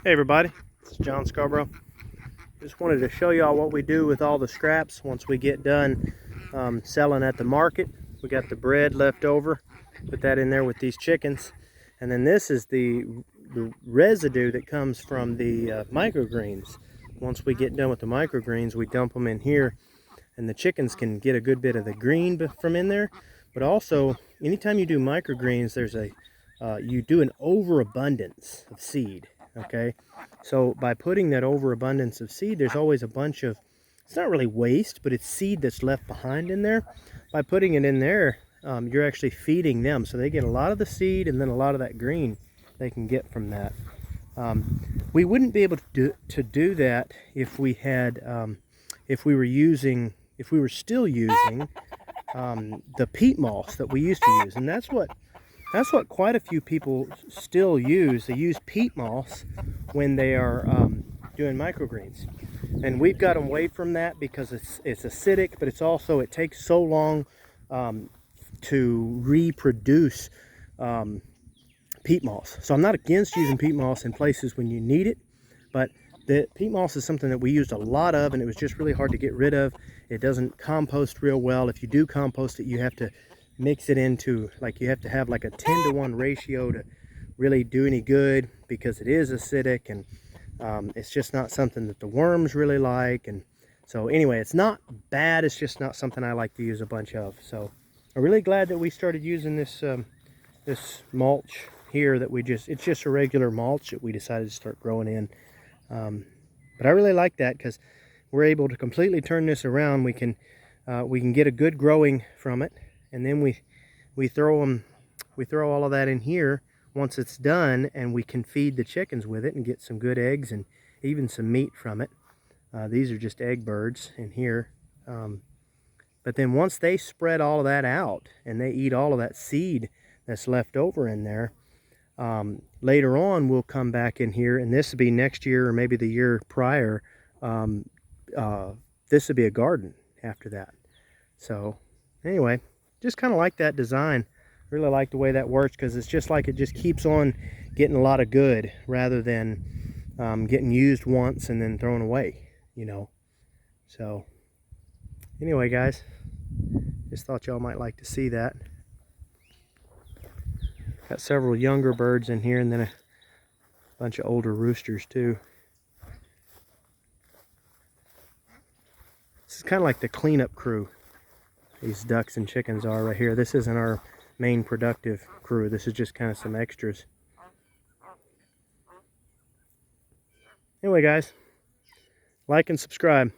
Hey everybody, this is John Scarborough. Just wanted to show y'all what we do with all the scraps once we get done selling at the market. We got the bread left over, put that in there with these chickens. And then this is the residue that comes from the microgreens. Once we get done with the microgreens, we dump them in here and the chickens can get a good bit of the green from in there. But also, anytime you do microgreens, there's you do an overabundance of seed. Okay, so by putting that overabundance of seed, there's always a bunch of, it's not really waste, but it's seed that's left behind in there. By putting it in there, you're actually feeding them, so they get a lot of the seed and then a lot of that green they can get from that. We wouldn't be able to do that if we had, if we were still using the peat moss that we used to use, and that's what quite a few people still use. They use peat moss when they are doing microgreens. And we've got them away from that because it's acidic, but it's also, it takes so long to reproduce peat moss. So I'm not against using peat moss in places when you need it, but the peat moss is something that we used a lot of, and it was just really hard to get rid of. It doesn't compost real well. If you do compost it, you have to mix it into, like, you have to have like a 10-to-1 ratio to really do any good, because it is acidic, and it's just not something that the worms really like. And so anyway, it's not bad, it's just not something I like to use a bunch of. So I'm really glad that we started using this this mulch here, that it's just a regular mulch that we decided to start growing in. But I really like that because we're able to completely turn this around. We can get a good growing from it, and then we throw all of that in here once it's done, and we can feed the chickens with it and get some good eggs and even some meat from it. These are just egg birds in here. But then once they spread all of that out and they eat all of that seed that's left over in there, later on we'll come back in here, and this will be next year or maybe the year prior. This will be a garden after that. So anyway, just kind of like that design. Really like the way that works, because it's just like it just keeps on getting a lot of good rather than getting used once and then thrown away, you know. So anyway, guys, just thought y'all might like to see that. Got several younger birds in here, and then a bunch of older roosters too. This is kind of like the cleanup crew. These ducks and chickens are right here. This isn't our main productive crew. This is just kind of some extras. Anyway, guys, like and subscribe.